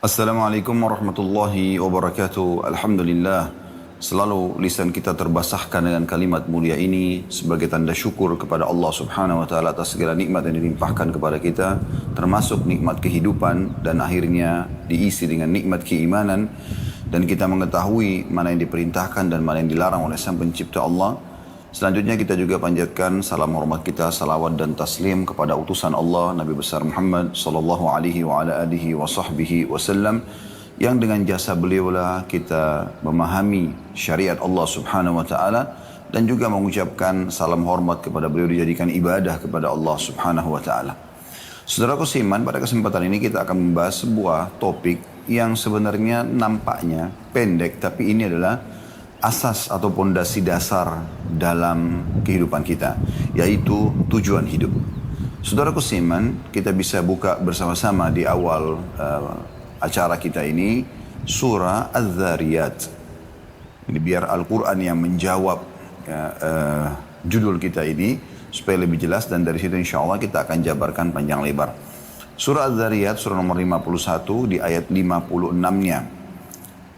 Assalamualaikum warahmatullahi wabarakatuh. Alhamdulillah. Selalu lisan kita terbasahkan dengan kalimat mulia ini sebagai tanda syukur kepada Allah Subhanahu wa taala atas segala nikmat yang dilimpahkan kepada kita, termasuk nikmat kehidupan dan akhirnya diisi dengan nikmat keimanan, dan kita mengetahui mana yang diperintahkan dan mana yang dilarang oleh Sang Pencipta Allah. Selanjutnya kita juga panjatkan salam hormat kita, salawat dan taslim kepada utusan Allah Nabi besar Muhammad sallallahu alaihi wa ala alihi wa sahbihi wasallam, yang dengan jasa beliaulah kita memahami syariat Allah Subhanahu wa taala dan juga mengucapkan salam hormat kepada beliau, dijadikan ibadah kepada Allah Subhanahu wa taala. Saudaraku seiman, pada kesempatan ini kita akan membahas sebuah topik yang sebenarnya nampaknya pendek, tapi ini adalah asas atau pondasi dasar dalam kehidupan kita, yaitu tujuan hidup. Saudaraku seiman, kita bisa buka bersama-sama di awal acara kita ini surah Az-Zariyat. Ini biar Al-Quran yang menjawab judul kita ini supaya lebih jelas, dan dari situ insya Allah kita akan jabarkan panjang lebar. Surah Az-Zariyat, surah nomor 51 di ayat 56-nya.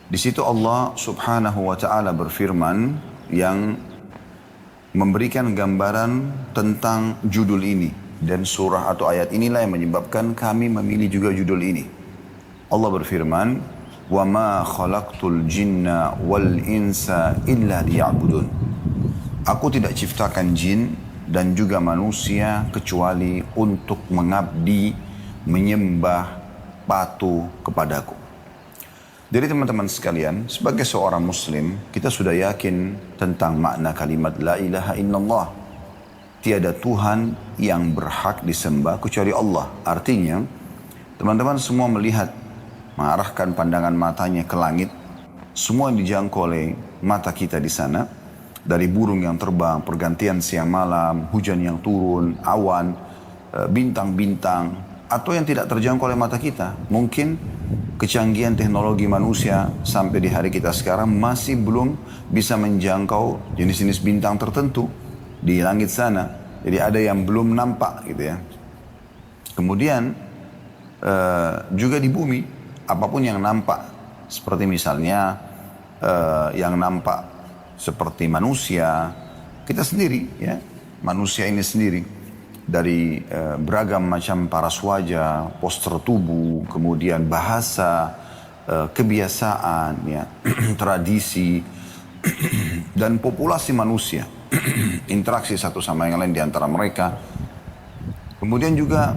Di situ Allah Subhanahu wa taala berfirman yang memberikan gambaran tentang judul ini, dan surah atau ayat inilah yang menyebabkan kami memilih juga judul ini. Allah berfirman, "Wa ma khalaqtul jinna wal insa illa liya'budun." Aku tidak ciptakan jin dan juga manusia kecuali untuk mengabdi, menyembah, patuh kepadaku. Jadi teman-teman sekalian, sebagai seorang muslim, kita sudah yakin tentang makna kalimat La ilaha illallah. Tiada Tuhan yang berhak disembah kecuali Allah. Artinya, teman-teman semua melihat, mengarahkan pandangan matanya ke langit, semua yang dijangkau oleh mata kita di sana, dari burung yang terbang, pergantian siang malam, hujan yang turun, awan, bintang-bintang, atau yang tidak terjangkau oleh mata kita. Mungkin kecanggihan teknologi manusia sampai di hari kita sekarang masih belum bisa menjangkau jenis-jenis bintang tertentu di langit sana. Jadi ada yang belum nampak gitu ya. Kemudian juga di bumi, apapun yang nampak, seperti misalnya yang nampak seperti manusia, kita sendiri ya, manusia ini sendiri. Dari beragam macam paras wajah, postur tubuh, kemudian bahasa, kebiasaan, ya, tradisi, dan populasi manusia, interaksi satu sama yang lain di antara mereka. Kemudian juga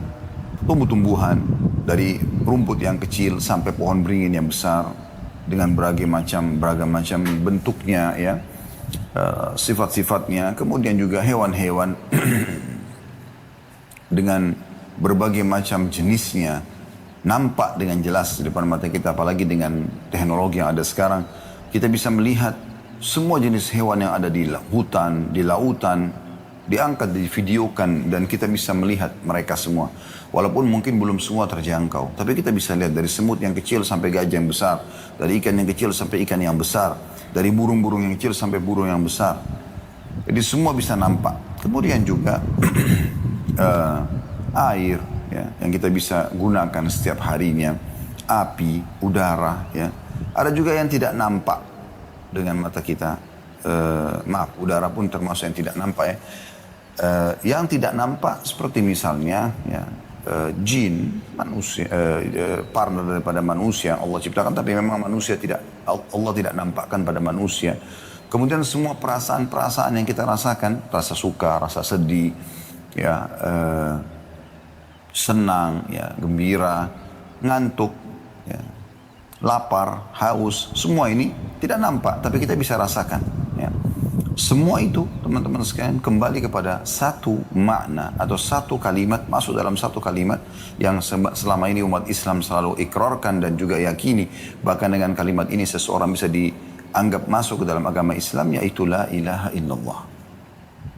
tumbuh-tumbuhan, dari rumput yang kecil sampai pohon beringin yang besar, dengan beragam macam bentuknya, ya, sifat-sifatnya. Kemudian juga hewan-hewan dengan berbagai macam jenisnya nampak dengan jelas di depan mata kita. Apalagi dengan teknologi yang ada sekarang, kita bisa melihat semua jenis hewan yang ada di hutan, di lautan, diangkat, divideokan, dan kita bisa melihat mereka semua. Walaupun mungkin belum semua terjangkau, tapi kita bisa lihat dari semut yang kecil sampai gajah yang besar, dari ikan yang kecil sampai ikan yang besar, dari burung-burung yang kecil sampai burung yang besar. Jadi semua bisa nampak. Kemudian juga air, ya, yang kita bisa gunakan setiap harinya, api, udara, ya. Ada juga yang tidak nampak dengan mata kita. Maaf, udara pun termasuk yang tidak nampak, ya. Yang tidak nampak seperti misalnya, ya, jin, manusia, partner daripada manusia Allah ciptakan, tapi memang manusia tidak, Allah tidak nampakkan pada manusia. Kemudian semua perasaan-perasaan yang kita rasakan, rasa suka, rasa sedih, ya, senang, ya, gembira, ngantuk, ya, lapar, haus, semua ini tidak nampak, tapi kita bisa rasakan, ya. Semua itu teman-teman sekalian kembali kepada satu makna atau satu kalimat, masuk dalam satu kalimat yang selama ini umat Islam selalu ikrarkan dan juga yakini. Bahkan dengan kalimat ini seseorang bisa dianggap masuk ke dalam agama Islam, yaitu La ilaha illallah.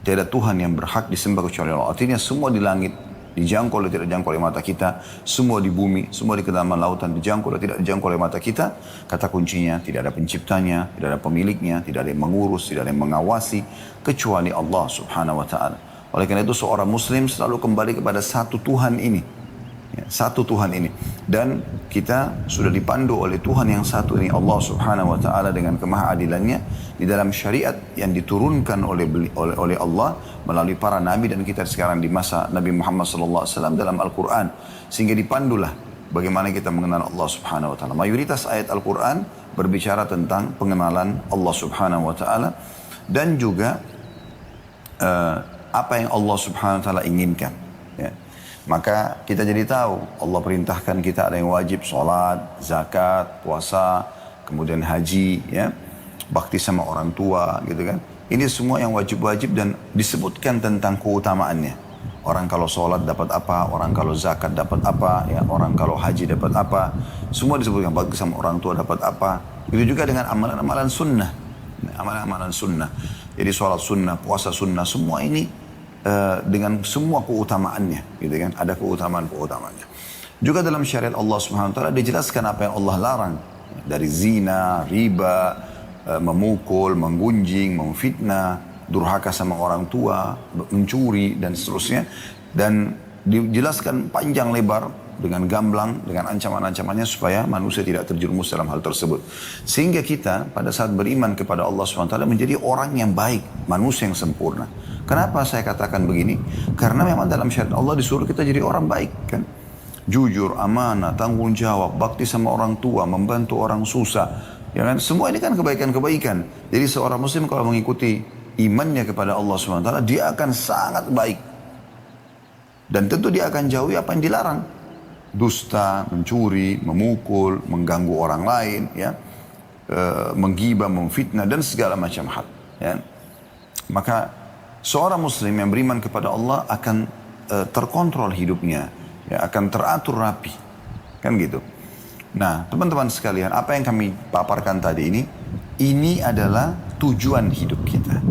Tiada Tuhan yang berhak disembah kecuali Allah. Artinya semua di langit dijangkau oleh tidak dijangkau oleh mata kita. Semua di bumi, semua di kedalaman lautan dijangkau oleh tidak dijangkau oleh mata kita. Kata kuncinya, tidak ada penciptanya, tidak ada pemiliknya, tidak ada yang mengurus, tidak ada yang mengawasi, kecuali Allah Subhanahu wa ta'ala. Oleh karena itu seorang muslim selalu kembali kepada satu Tuhan ini. Ya, satu Tuhan ini. Dan kita sudah dipandu oleh Tuhan yang satu ini, Allah subhanahu wa ta'ala, dengan kemahadilannya di dalam syariat yang diturunkan oleh Allah melalui para nabi, dan kita sekarang di masa Nabi Muhammad SAW dalam Al-Quran. Sehingga dipandulah bagaimana kita mengenal Allah subhanahu wa ta'ala. Mayoritas ayat Al-Quran berbicara tentang pengenalan Allah subhanahu wa ta'ala, dan juga apa yang Allah subhanahu wa ta'ala inginkan. Ya. Maka kita jadi tahu Allah perintahkan kita ada yang wajib sholat, zakat, puasa, kemudian haji, ya, bakti sama orang tua, gitu kan. Ini semua yang wajib-wajib dan disebutkan tentang keutamaannya. Orang kalau sholat dapat apa, orang kalau zakat dapat apa, ya, orang kalau haji dapat apa. Semua disebutkan, bakti sama orang tua dapat apa. Itu juga dengan amalan-amalan sunnah. Amalan-amalan sunnah. Jadi sholat sunnah, puasa sunnah, semua ini dengan semua keutamaannya, gitu kan? Ada keutamaan-keutamaannya. Juga dalam syariat Allah Subhanahu wa taala dijelaskan apa yang Allah larang, dari zina, riba, memukul, menggunjing, memfitnah, durhaka sama orang tua, mencuri dan seterusnya, dan dijelaskan panjang lebar dengan gamblang, dengan ancaman-ancamannya supaya manusia tidak terjerumus dalam hal tersebut. Sehingga kita pada saat beriman kepada Allah SWT menjadi orang yang baik, manusia yang sempurna. Kenapa saya katakan begini? Karena memang dalam syariat Allah disuruh kita jadi orang baik, kan? Jujur, amanah, tanggung jawab, bakti sama orang tua, membantu orang susah. Ya kan? Semua ini kan kebaikan-kebaikan. Jadi seorang muslim kalau mengikuti imannya kepada Allah SWT, dia akan sangat baik. Dan tentu dia akan jauhi apa yang dilarang. Dusta, mencuri, memukul, mengganggu orang lain, ya, menggibah, memfitnah, dan segala macam hal. Ya. Maka seorang muslim yang beriman kepada Allah akan terkontrol hidupnya, ya, akan teratur rapi, kan gitu. Nah, teman-teman sekalian, apa yang kami paparkan tadi ini adalah tujuan hidup kita.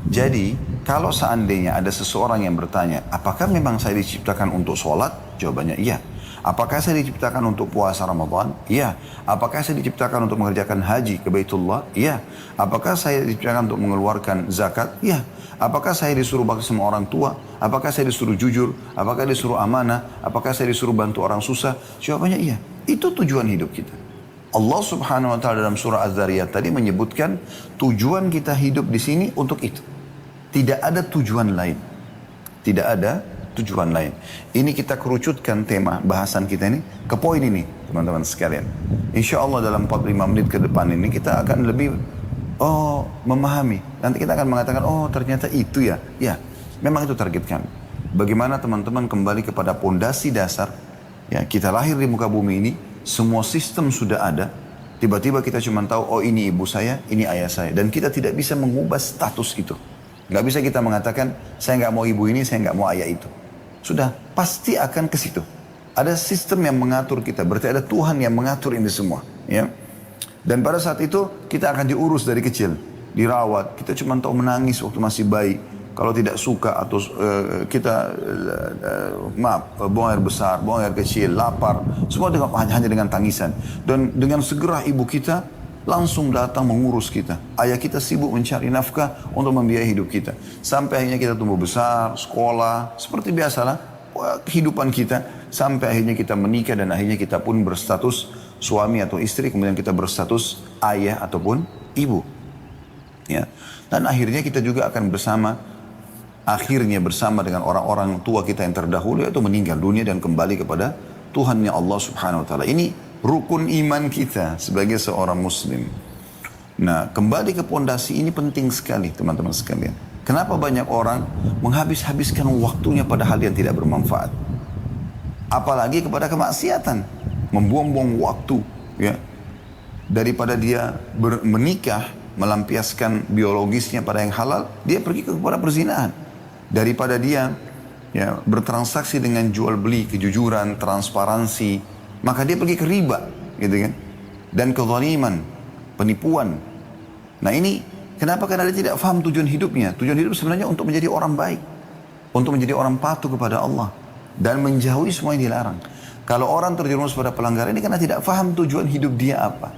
Jadi, kalau seandainya ada seseorang yang bertanya, apakah memang saya diciptakan untuk sholat? Jawabannya iya. Apakah saya diciptakan untuk puasa Ramadan? Iya. Apakah saya diciptakan untuk mengerjakan haji ke Baitullah? Iya. Apakah saya diciptakan untuk mengeluarkan zakat? Iya. Apakah saya disuruh bakti sama orang tua? Apakah saya disuruh jujur? Apakah disuruh amanah? Apakah saya disuruh bantu orang susah? Jawabannya iya. Itu tujuan hidup kita. Allah subhanahu wa ta'ala dalam surah Az-Zariyat tadi menyebutkan tujuan kita hidup di sini untuk itu. Tidak ada tujuan lain. Tidak ada tujuan lain. Ini kita kerucutkan tema bahasan kita ini ke poin ini, teman-teman sekalian. Insya Allah dalam 45 menit ke depan ini kita akan lebih memahami. Nanti kita akan mengatakan, oh ternyata itu ya. Ya, memang itu target kami. Bagaimana teman-teman kembali kepada pondasi dasar. Ya, kita lahir di muka bumi ini, semua sistem sudah ada. Tiba-tiba kita cuma tahu, oh ini ibu saya, ini ayah saya. Dan kita tidak bisa mengubah status itu. Nggak bisa kita mengatakan, saya nggak mau ibu ini, saya nggak mau ayah itu. Sudah, pasti akan ke situ. Ada sistem yang mengatur kita, berarti ada Tuhan yang mengatur ini semua. Ya. Dan pada saat itu, kita akan diurus dari kecil, dirawat. Kita cuma tahu menangis waktu masih bayi. Kalau tidak suka atau buang air besar, buang air kecil, lapar. Semua hanya dengan tangisan. Dan dengan segera ibu kita langsung datang mengurus kita. Ayah kita sibuk mencari nafkah untuk membiayai hidup kita. Sampai akhirnya kita tumbuh besar, sekolah, seperti biasalah kehidupan kita. Sampai akhirnya kita menikah dan akhirnya kita pun berstatus suami atau istri. Kemudian kita berstatus ayah ataupun ibu. Ya. Dan akhirnya kita juga akan bersama dengan orang-orang tua kita yang terdahulu, yaitu meninggal dunia dan kembali kepada Tuhannya Allah subhanahu wa ta'ala. Ini rukun iman kita sebagai seorang muslim. Nah, kembali ke pondasi ini penting sekali teman-teman sekalian. Kenapa banyak orang menghabis-habiskan waktunya pada hal yang tidak bermanfaat? Apalagi kepada kemaksiatan. Membuang-buang waktu. Ya. Daripada dia menikah, melampiaskan biologisnya pada yang halal, dia pergi kepada perzinahan. Daripada dia bertransaksi dengan jual beli, kejujuran, transparansi, maka dia pergi ke riba, gitu kan? Dan kezaliman, penipuan. Nah ini, kenapa? Karena dia tidak faham tujuan hidupnya. Tujuan hidup sebenarnya untuk menjadi orang baik. Untuk menjadi orang patuh kepada Allah. Dan menjauhi semua yang dilarang. Kalau orang terjerumus pada pelanggaran ini karena tidak faham tujuan hidup dia apa.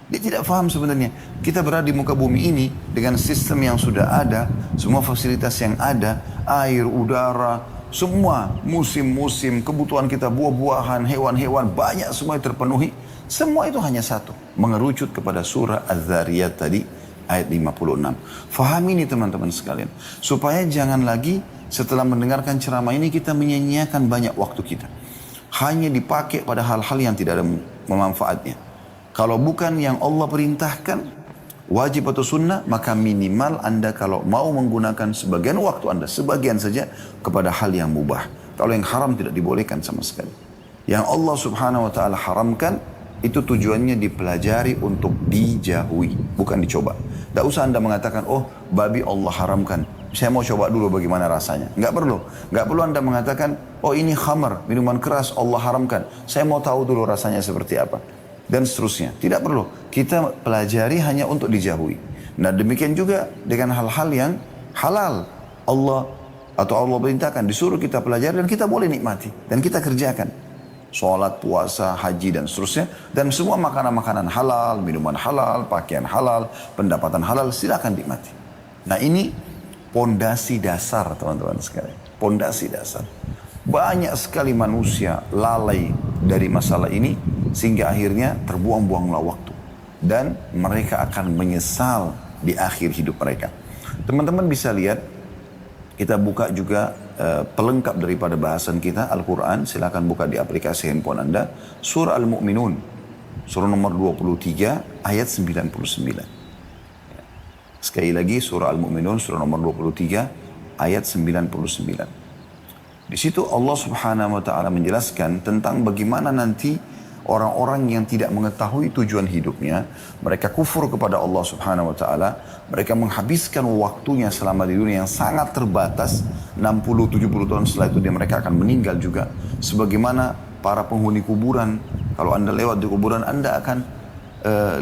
Dia tidak faham sebenarnya. Kita berada di muka bumi ini dengan sistem yang sudah ada. Semua fasilitas yang ada. Air, udara, semua musim-musim kebutuhan kita, buah-buahan, hewan-hewan, banyak semua terpenuhi. Semua itu hanya satu, mengerucut kepada surah Az-Zariyat tadi, ayat 56. Fahami ini teman-teman sekalian, supaya jangan lagi setelah mendengarkan ceramah ini kita menyia-nyiakan banyak waktu kita. Hanya dipakai pada hal-hal yang tidak ada manfaatnya. Kalau bukan yang Allah perintahkan, wajib atau sunnah, maka minimal Anda kalau mau menggunakan sebagian waktu Anda, sebagian saja kepada hal yang mubah. Kalau yang haram tidak dibolehkan sama sekali. Yang Allah subhanahu wa ta'ala haramkan, itu tujuannya dipelajari untuk dijauhi, bukan dicoba. Tidak usah Anda mengatakan, oh babi Allah haramkan, saya mau coba dulu bagaimana rasanya. Nggak perlu. Nggak perlu Anda mengatakan, oh ini khamar, minuman keras Allah haramkan, saya mau tahu dulu rasanya seperti apa. Dan seterusnya. Tidak perlu. Kita pelajari hanya untuk dijauhi. Nah demikian juga dengan hal-hal yang halal. Allah perintahkan, disuruh kita pelajari dan kita boleh nikmati. Dan kita kerjakan. Sholat, puasa, haji dan seterusnya. Dan semua makanan-makanan halal, minuman halal, pakaian halal, pendapatan halal, silakan nikmati. Nah ini pondasi dasar teman-teman sekalian. Pondasi dasar. Banyak sekali manusia lalai dari masalah ini sehingga akhirnya terbuang-buanglah waktu dan mereka akan menyesal di akhir hidup mereka. Teman-teman bisa lihat, kita buka juga pelengkap daripada bahasan kita Al-Quran. Silakan buka di aplikasi handphone Anda, surah Al-Mu'minun, surah nomor 23 ayat 99. Sekali lagi surah Al-Mu'minun surah nomor 23 ayat 99. Di situ Allah subhanahu wa ta'ala menjelaskan tentang bagaimana nanti orang-orang yang tidak mengetahui tujuan hidupnya, mereka kufur kepada Allah subhanahu wa ta'ala, mereka menghabiskan waktunya selama di dunia yang sangat terbatas, 60-70 tahun setelah itu mereka akan meninggal juga. Sebagaimana para penghuni kuburan, kalau Anda lewat di kuburan Anda akan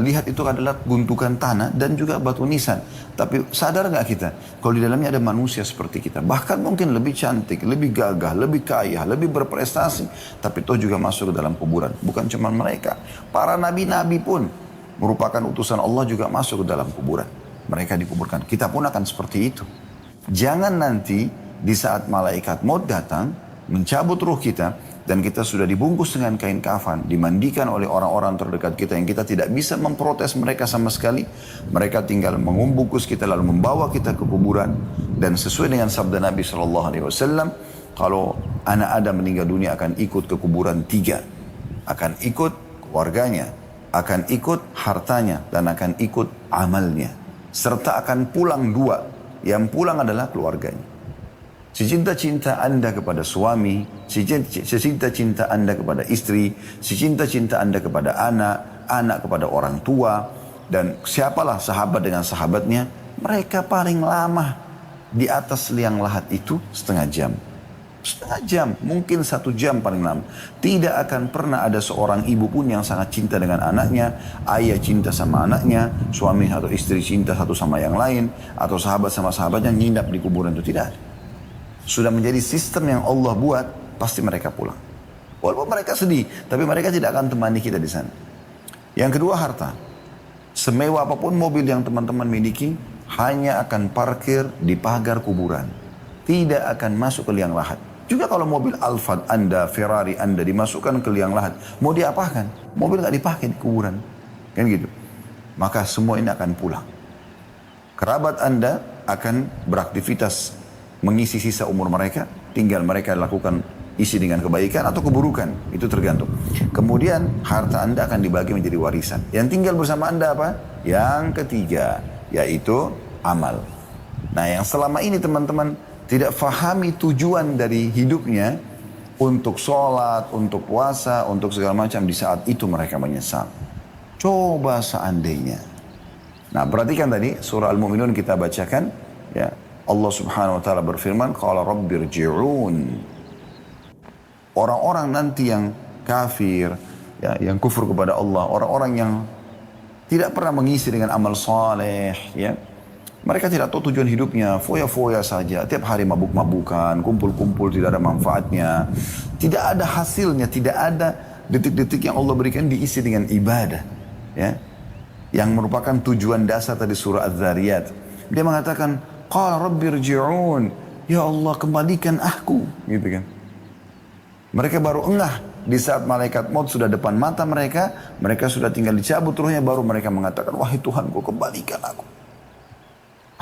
lihat itu adalah gundukan tanah dan juga batu nisan. Tapi sadar nggak kita kalau di dalamnya ada manusia seperti kita, bahkan mungkin lebih cantik, lebih gagah, lebih kaya, lebih berprestasi, tapi itu juga masuk ke dalam kuburan. Bukan cuma mereka, para nabi-nabi pun merupakan utusan Allah juga masuk ke dalam kuburan. Mereka dikuburkan. Kita pun akan seperti itu. Jangan nanti di saat malaikat maut datang mencabut ruh kita dan kita sudah dibungkus dengan kain kafan, dimandikan oleh orang-orang terdekat kita yang kita tidak bisa memprotes mereka sama sekali. Mereka tinggal membungkus kita lalu membawa kita ke kuburan. Dan sesuai dengan sabda Nabi SAW, kalau anak Adam meninggal dunia akan ikut ke kuburan 3. Akan ikut keluarganya, akan ikut hartanya, dan akan ikut amalnya. Serta akan pulang 2. Yang pulang adalah keluarganya. Secinta-cinta Anda kepada suami, secinta-cinta Anda kepada istri, secinta-cinta Anda kepada anak, anak kepada orang tua, dan siapalah sahabat dengan sahabatnya, mereka paling lama di atas liang lahat itu setengah jam. Setengah jam, mungkin 1 jam paling lama. Tidak akan pernah ada seorang ibu pun yang sangat cinta dengan anaknya, ayah cinta sama anaknya, suami atau istri cinta satu sama yang lain, atau sahabat sama sahabatnya nginap di kuburan itu, tidak ada. Sudah menjadi sistem yang Allah buat, pasti mereka pulang. Walaupun mereka sedih, tapi mereka tidak akan temani kita di sana. Yang kedua, harta. Semewah apapun mobil yang teman-teman miliki, hanya akan parkir di pagar kuburan. Tidak akan masuk ke liang lahat. Juga kalau mobil Alphard Anda, Ferrari Anda dimasukkan ke liang lahat, mau diapakan? Mobil nggak dipakai di kuburan. Kan gitu. Maka semua ini akan pulang. Kerabat Anda akan beraktivitas mengisi sisa umur mereka, tinggal mereka lakukan isi dengan kebaikan atau keburukan, itu tergantung. Kemudian harta Anda akan dibagi menjadi warisan. Yang tinggal bersama Anda apa? Yang ketiga, yaitu amal. Nah yang selama ini teman-teman tidak fahami tujuan dari hidupnya, untuk sholat, untuk puasa, untuk segala macam, di saat itu mereka menyesal. Coba seandainya. Nah perhatikan tadi surah Al-Mu'minun kita bacakan, ya. Allah subhanahu wa ta'ala berfirman, qala rabbirji'un. Orang-orang nanti yang kafir, ya, yang kufur kepada Allah, orang-orang yang tidak pernah mengisi dengan amal saleh, ya. Mereka tidak tahu tujuan hidupnya, foya-foya saja, tiap hari mabuk-mabukan, kumpul-kumpul, tidak ada manfaatnya, tidak ada hasilnya, tidak ada detik-detik yang Allah berikan diisi dengan ibadah, ya. Yang merupakan tujuan dasar tadi surah Az-Zariyat. Dia mengatakan, qala rabbirji'un, ya Allah kembalikan aku, gitu kan. Mereka baru engah di saat malaikat maut sudah depan mata mereka, mereka sudah tinggal dicabut ruhnya, baru mereka mengatakan, wahai Tuhanku kembalikan aku.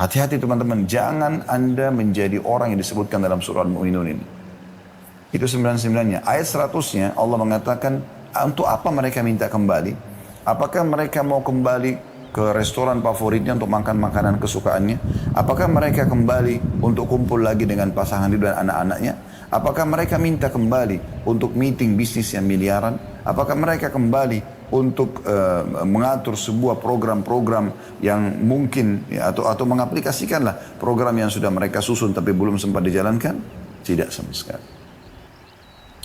Hati-hati teman-teman, jangan Anda menjadi orang yang disebutkan dalam surah Al-Mu'minun ini. Itu 99-nya. Ayat 100-nya Allah mengatakan, untuk apa mereka minta kembali? Apakah mereka mau kembali ke restoran favoritnya untuk makan makanan kesukaannya? Apakah mereka kembali untuk kumpul lagi dengan pasangan hidup dan anak-anaknya? Apakah mereka minta kembali untuk meeting bisnis yang miliaran? Apakah mereka kembali untuk mengatur sebuah program-program yang mungkin ya, atau mengaplikasikanlah program yang sudah mereka susun tapi belum sempat dijalankan? Tidak sama sekali.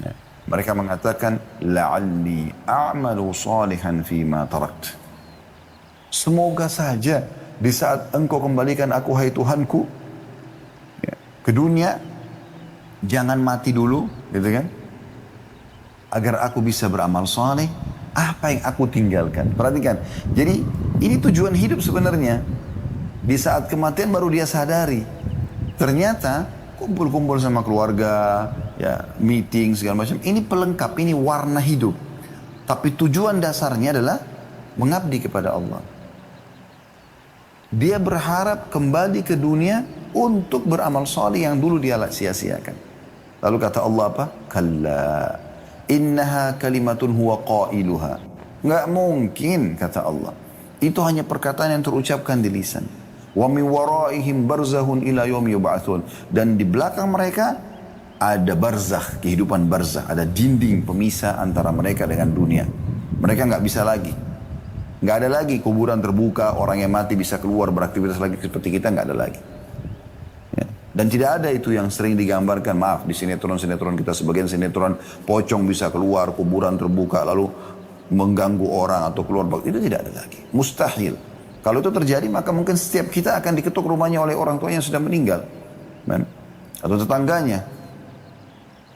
Ya. Mereka mengatakan la'alli a'malu salihan fima tarakt. Semoga saja di saat engkau kembalikan aku, hai Tuhanku, ya, ke dunia, jangan mati dulu, gitu kan? Agar aku bisa beramal saleh, apa yang aku tinggalkan. Perhatikan, jadi ini tujuan hidup sebenarnya. Di saat kematian baru dia sadari, ternyata kumpul-kumpul sama keluarga, ya meeting segala macam, ini pelengkap, ini warna hidup. Tapi tujuan dasarnya adalah mengabdi kepada Allah. Dia berharap kembali ke dunia untuk beramal saleh yang dulu dia sia-siakan. Lalu kata Allah apa? Kalla innaha kalimatun huwa qailuha. Nggak mungkin, kata Allah. Itu hanya perkataan yang terucapkan di lisan. Wa min waraihim barzahun ila yaumi yub'atsun. Dan di belakang mereka ada barzakh, kehidupan barzakh, ada dinding pemisah antara mereka dengan dunia. Mereka nggak bisa lagi. Nggak ada lagi kuburan terbuka, orang yang mati bisa keluar beraktivitas lagi seperti kita, nggak ada lagi. Ya. Dan tidak ada itu yang sering digambarkan, maaf, di sinetron-sinetron kita, sebagian sinetron pocong bisa keluar, kuburan terbuka, lalu mengganggu orang atau keluar, itu tidak ada lagi. Mustahil. Kalau itu terjadi, maka mungkin setiap kita akan diketuk rumahnya oleh orang tua yang sudah meninggal. Man. Atau tetangganya.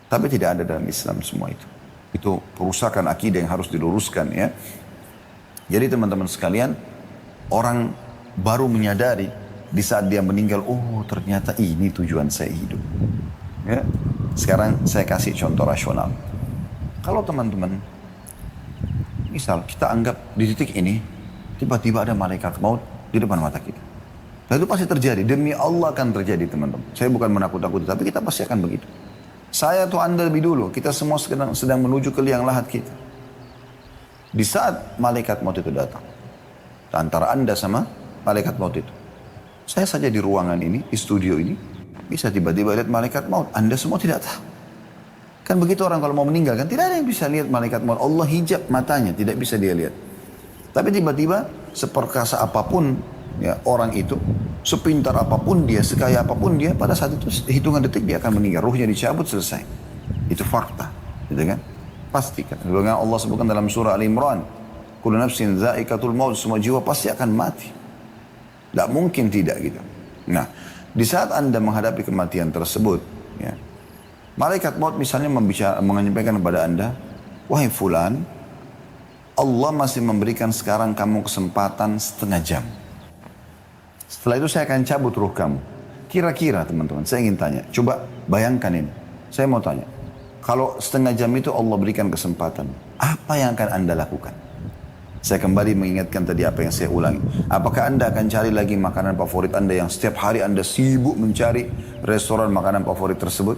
Tapi tidak ada dalam Islam semua itu. Itu perusakan akidah yang harus diluruskan, ya. Jadi teman-teman sekalian, orang baru menyadari di saat dia meninggal, oh ternyata ini tujuan saya hidup. Ya. Sekarang saya kasih contoh rasional. Kalau teman-teman, misal kita anggap di titik ini, tiba-tiba ada malaikat maut di depan mata kita. Dan itu pasti terjadi, demi Allah akan terjadi teman-teman. Saya bukan menakut-nakuti, tapi kita pasti akan begitu. Saya atau Anda lebih dulu, kita semua sedang menuju ke liang lahat kita. Di saat malaikat maut itu datang, antara Anda sama malaikat maut itu, saya saja di ruangan ini, di studio ini, bisa tiba-tiba lihat malaikat maut. Anda semua tidak tahu. Kan begitu orang kalau mau meninggal, kan tidak ada yang bisa lihat malaikat maut. Allah hijab matanya, tidak bisa dia lihat. Tapi tiba-tiba, seperkasa apapun ya orang itu, sepintar apapun dia, sekaya apapun dia, pada saat itu hitungan detik dia akan meninggal. Ruhnya dicabut, selesai. Itu fakta, gitu kan? Pastikan. Sebagaimana Allah sebutkan dalam surah Al-Imran, kullu nafsin dha'iqatul maut, semua jiwa pasti akan mati. Tidak mungkin tidak gitu. Nah, di saat Anda menghadapi kematian tersebut, ya, malaikat maut misalnya menyampaikan kepada Anda, wahai fulan, Allah masih memberikan sekarang kamu kesempatan setengah jam. Setelah itu saya akan cabut ruh kamu. Kira-kira teman-teman, saya ingin tanya, coba bayangkan ini. Saya mau tanya, kalau setengah jam itu Allah berikan kesempatan, apa yang akan Anda lakukan? Saya kembali mengingatkan tadi apa yang saya ulangi. Apakah Anda akan cari lagi makanan favorit Anda yang setiap hari Anda sibuk mencari restoran makanan favorit tersebut?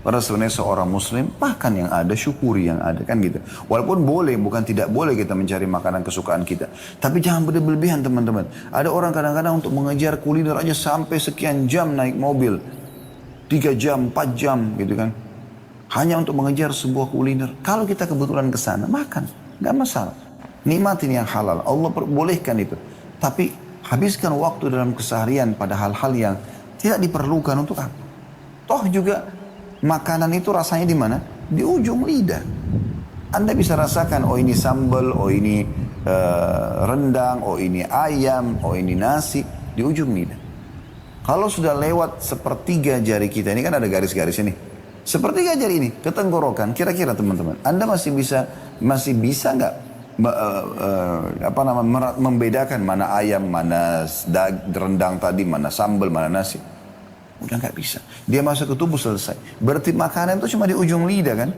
Padahal sebenarnya seorang muslim, makan yang ada, syukuri yang ada, kan gitu. Walaupun boleh, bukan tidak boleh kita mencari makanan kesukaan kita. Tapi jangan berlebihan teman-teman. Ada orang kadang-kadang untuk mengejar kuliner aja sampai sekian jam naik mobil. 3 jam, 4 jam gitu kan. Hanya untuk mengejar sebuah kuliner. Kalau kita kebetulan ke sana, makan. Nggak masalah. Nikmatin yang halal. Allah bolehkan itu. Tapi habiskan waktu dalam keseharian pada hal-hal yang tidak diperlukan untuk apa. Toh juga makanan itu rasanya di mana? Di ujung lidah. Anda bisa rasakan, oh ini sambal, oh ini rendang, oh ini ayam, oh ini nasi. Di ujung lidah. Kalau sudah lewat sepertiga jari kita, ini kan ada garis-garis ini. Sepertiga jari ini ke tenggorokan, kira-kira teman-teman, Anda masih bisa nggak membedakan mana ayam, mana rendang tadi, mana sambal, mana nasi? Udah nggak bisa. Dia masuk ke tubuh selesai. Berarti makanan itu cuma di ujung lidah kan?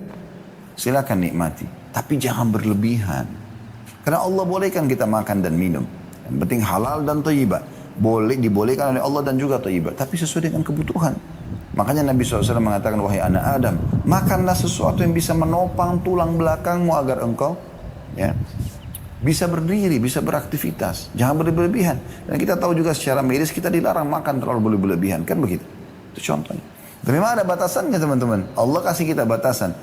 Silakan nikmati. Tapi jangan berlebihan. Karena Allah bolehkan kita makan dan minum. Yang penting halal dan thayyibah. Dibolehkan oleh Allah dan juga thayyibah. Tapi sesuai dengan kebutuhan. Makanya Nabi SAW mengatakan, wahai anak Adam, makanlah sesuatu yang bisa menopang tulang belakangmu agar engkau bisa berdiri, bisa beraktivitas. Jangan berlebihan. Dan kita tahu juga secara medis kita dilarang makan terlalu berlebihan. Kan begitu? Itu contohnya. Tapi memang ada batasannya teman-teman. Allah kasih kita batasan.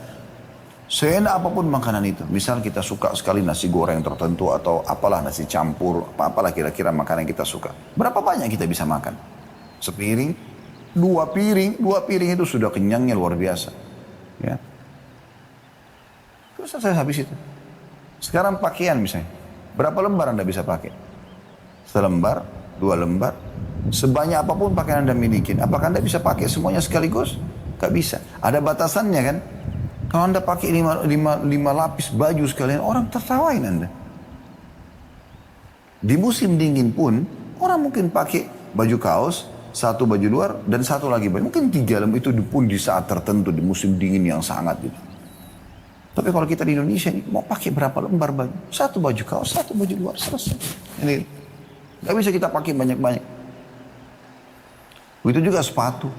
Seenak apapun makanan itu. Misal kita suka sekali nasi goreng tertentu atau apalah nasi campur. Apalah kira-kira makanan yang kita suka. Berapa banyak kita bisa makan? Sepiring, dua piring itu sudah kenyangnya luar biasa. Ya. Terus saya habis itu. Sekarang pakaian misalnya. Berapa lembar Anda bisa pakai? Selembar, 2 lembar. Sebanyak apapun pakaian Anda miliki. Apakah Anda bisa pakai semuanya sekaligus? Gak bisa. Ada batasannya kan? Kalau Anda pakai 5 lapis baju sekalian, orang tertawain Anda. Di musim dingin pun, orang mungkin pakai baju kaos, 1 baju luar, dan 1 lagi baju. Mungkin 3 lembar itu pun di saat tertentu, di musim dingin yang sangat gitu. Tapi kalau kita di Indonesia ini, mau pakai berapa lembar baju? 1 baju kaos, 1 baju luar, selesai. Ini, gak bisa kita pakai banyak-banyak. Begitu juga sepatu.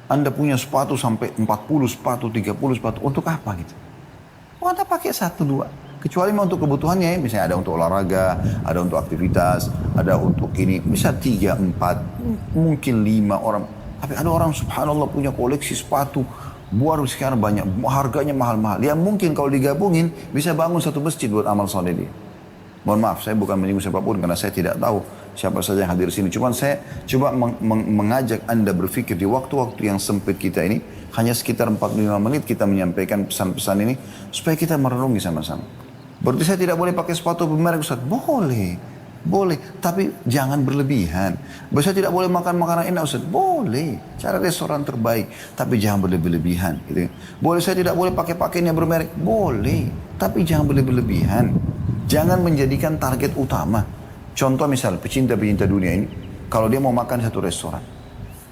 Anda punya sepatu sampai 40 sepatu, 30 sepatu. Untuk apa gitu? Oh, Anda pakai 1-2. Kecuali untuk kebutuhannya ya. Misalnya ada untuk olahraga, ada untuk aktivitas, ada untuk ini. Bisa 3, 4, mungkin 5 orang. Tapi ada orang subhanallah punya koleksi sepatu. Baru sekarang banyak. Harganya mahal-mahal. Yang mungkin kalau digabungin bisa bangun 1 masjid buat amal soleh dia. Mohon maaf, saya bukan menyinggung siapapun karena saya tidak tahu siapa saja yang hadir di sini. Cuma saya coba mengajak Anda berpikir di waktu-waktu yang sempit kita ini, hanya sekitar 45 menit kita menyampaikan pesan-pesan ini, supaya kita merenungi sama-sama. Berarti saya tidak boleh pakai sepatu bermerek Ustaz? Boleh. Boleh, tapi jangan berlebihan. Saya tidak boleh makan makanan enak Ustaz? Boleh, cara restoran terbaik, tapi jangan berlebihan. Gitu. Boleh saya tidak boleh pakai pakaian yang bermerek? Boleh, tapi jangan berlebihan. Jangan menjadikan target utama. Contoh misal, pecinta-pecinta dunia ini, kalau dia mau makan di satu restoran,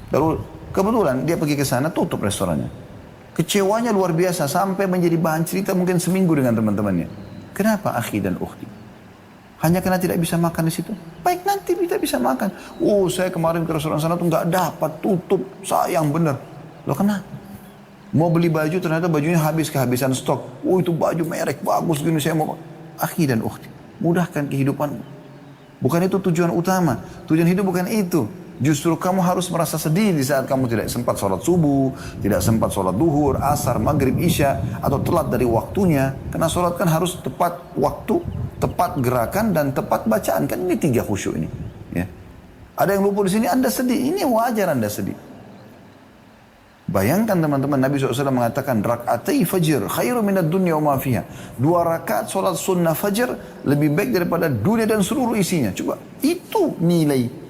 lalu kebetulan dia pergi ke sana, tutup restorannya. Kecewanya luar biasa, sampai menjadi bahan cerita mungkin seminggu dengan teman-temannya. Kenapa akhi dan ukhti? Hanya karena tidak bisa makan di situ? Baik, nanti kita bisa makan. Oh, saya kemarin ke restoran sana tuh nggak dapat, tutup, sayang bener. Loh kenapa? Mau beli baju, ternyata bajunya habis, kehabisan stok. Oh, itu baju merek bagus gini, saya mau. Akhi dan ukhti, mudahkan kehidupanmu. Bukan itu tujuan utama. Tujuan hidup bukan itu. Justru kamu harus merasa sedih di saat kamu tidak sempat sholat subuh, tidak sempat sholat duhur, asar, maghrib, isya, atau telat dari waktunya. Karena sholat kan harus tepat waktu, tepat gerakan, dan tepat bacaan. Kan ini 3 khusyuk ini. Ya. Ada yang luput di sini, Anda sedih. Ini wajar Anda sedih. Bayangkan teman-teman, Nabi SAW mengatakan, rak'atai fajr khairu minad dunya wa ma fiha. 2 rakaat sholat sunnah fajr lebih baik daripada dunia dan seluruh isinya. Coba, itu nilai.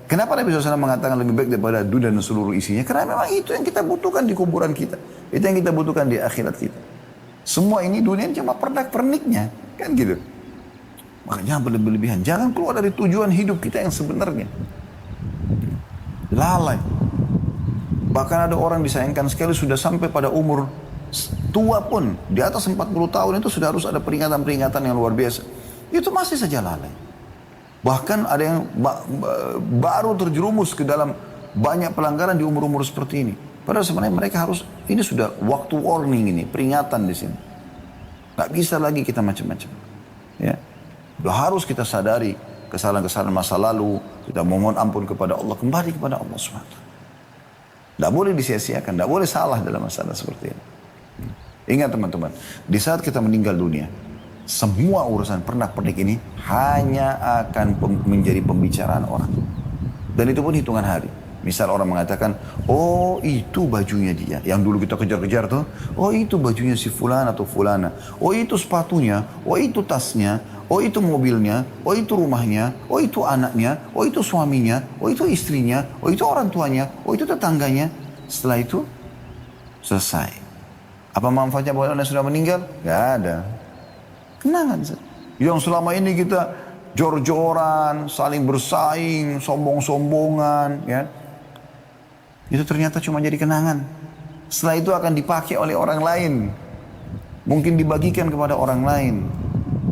Kenapa Nabi SAW mengatakan lebih baik daripada dunia dan seluruh isinya? Karena memang itu yang kita butuhkan di kuburan kita. Itu yang kita butuhkan di akhirat kita. Semua ini dunia cuma pernak-perniknya. Kan gitu. Maka jangan berlebihan. Jangan keluar dari tujuan hidup kita yang sebenarnya. Lalai. Bahkan ada orang disayangkan sekali sudah sampai pada umur tua pun. Di atas 40 tahun itu sudah harus ada peringatan-peringatan yang luar biasa. Itu masih saja lalai. Bahkan ada yang baru terjerumus ke dalam banyak pelanggaran di umur-umur seperti ini. Padahal sebenarnya mereka harus, ini sudah waktu warning ini, peringatan di sini. Gak bisa lagi kita macam-macam. Ya. Sudah harus kita sadari kesalahan-kesalahan masa lalu. Kita mohon ampun kepada Allah, kembali kepada Allah SWT. Tidak boleh disia-siakan, tidak boleh salah dalam masalah seperti ini. Ingat teman-teman, di saat kita meninggal dunia, semua urusan pernak-pernik ini hanya akan menjadi pembicaraan orang. Dan itu pun hitungan hari. Misal orang mengatakan, oh itu bajunya dia. Yang dulu kita kejar-kejar tuh, oh itu bajunya si fulan atau fulana. Oh itu sepatunya, oh itu tasnya, oh itu mobilnya, oh itu rumahnya, oh itu anaknya, oh itu suaminya, oh itu istrinya, oh itu orang tuanya, oh itu tetangganya. Setelah itu, selesai. Apa manfaatnya buat orang yang sudah meninggal? Gak ada. Kenangan. Yang selama ini kita jor-joran, saling bersaing, sombong-sombongan, ya. Itu ternyata cuma jadi kenangan. Setelah itu akan dipakai oleh orang lain. Mungkin dibagikan kepada orang lain.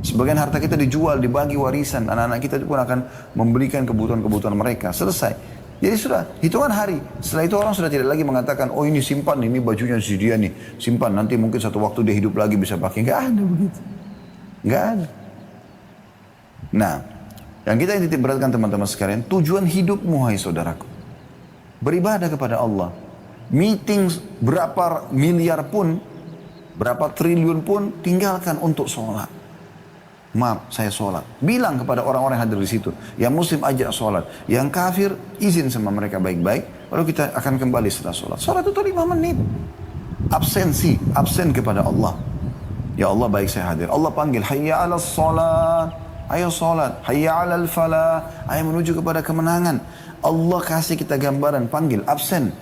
Sebagian harta kita dijual, dibagi warisan. Anak-anak kita pun akan memberikan kebutuhan-kebutuhan mereka. Selesai. Jadi sudah, hitungan hari. Setelah itu orang sudah tidak lagi mengatakan, oh ini simpan, ini bajunya si dia nih. Simpan, nanti mungkin satu waktu dia hidup lagi bisa pakai. Nggak ada begitu. Nggak ada. Nah, yang kita titik beratkan teman-teman sekalian, tujuan hidupmu, hai saudaraku, beribadah kepada Allah. Meeting berapa miliar pun, berapa triliun pun, tinggalkan untuk sholat. Maaf, saya sholat. Bilang kepada orang-orang yang hadir di situ. Yang muslim ajak sholat. Yang kafir, izin sama mereka baik-baik. Lalu kita akan kembali setelah sholat. Sholat itu 5 menit. Absen kepada Allah. Ya Allah, baik saya hadir. Allah panggil, hayya ala sholat. Ayo sholat. Hayya ala falah. Ayo menuju kepada kemenangan. Allah kasih kita gambaran, panggil, absen.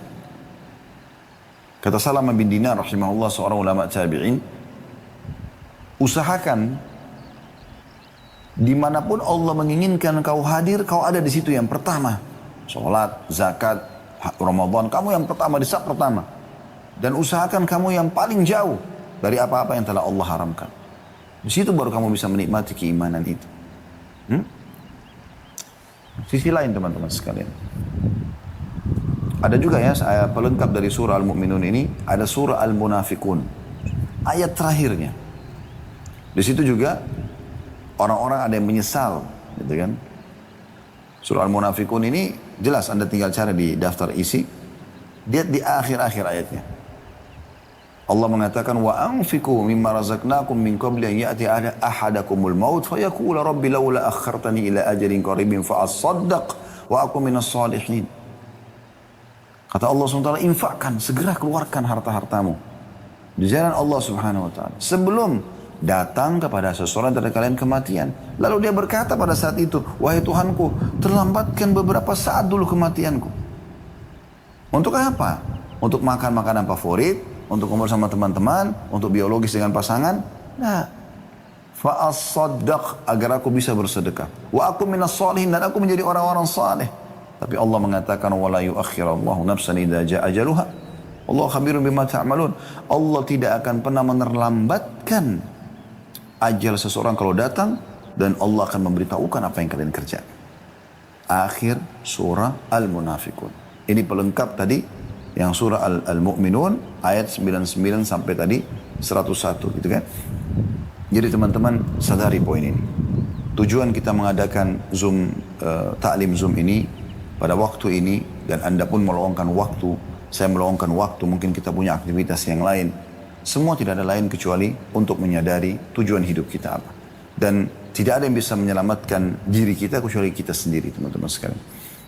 Kata Salamah bin Dinar, rahimahullah, seorang ulama tabi'in, usahakan dimanapun Allah menginginkan kau hadir, kau ada di situ yang pertama. Sholat, zakat, Ramadan, kamu yang pertama, di saat pertama. Dan usahakan kamu yang paling jauh dari apa-apa yang telah Allah haramkan. Di situ baru kamu bisa menikmati keimanan itu. Sisi lain teman-teman sekalian. Ada juga ya, pelengkap dari surah Al-Mu'minun ini, ada surah Al-Munafikun. Ayat terakhirnya. Di situ juga orang-orang ada yang menyesal, gitu kan. Surah Al-Munafikun ini jelas, Anda tinggal cari di daftar isi. Lihat di akhir-akhir ayatnya. Allah mengatakan, wa anfiqu mimma razaqnakum min qabli an ya'ti ahadakumul maut fayaqula rabbi laula akhartani ila ajalin qaribin fa asaddaq wa aku minas salihin. Kata Allah SWT, infakkan, segera keluarkan harta-hartamu di jalan Allah Subhanahu wa taala sebelum datang kepada seseorang dari kalian kematian. Lalu dia berkata pada saat itu, wahai Tuhanku, terlambatkan beberapa saat dulu kematianku. Untuk apa? Untuk makan makanan favorit, untuk kumpul sama teman-teman, untuk biologis dengan pasangan. Nah, fa'as-saddaq, agar aku bisa bersedekah. Wa aku minas salihin, dan aku menjadi orang-orang saleh. Tapi Allah mengatakan, wala yuakhirallahu nafsan idza jaa ajaluha. Allah khabirun bima ta'malun. Allah tidak akan pernah menerlambatkan ajal seseorang kalau datang, dan Allah akan memberitahukan apa yang kalian kerjakan. Akhir surah Al-Munafikun. Ini pelengkap tadi yang surah Al-Mu'minun ayat 99 sampai tadi 101 gitu kan. Jadi teman-teman sadari poin ini. Tujuan kita mengadakan Zoom, taklim Zoom ini pada waktu ini, dan Anda pun meluangkan waktu, saya meluangkan waktu, mungkin kita punya aktivitas yang lain. Semua tidak ada lain kecuali untuk menyadari tujuan hidup kita apa. Dan tidak ada yang bisa menyelamatkan diri kita kecuali kita sendiri, teman-teman sekalian.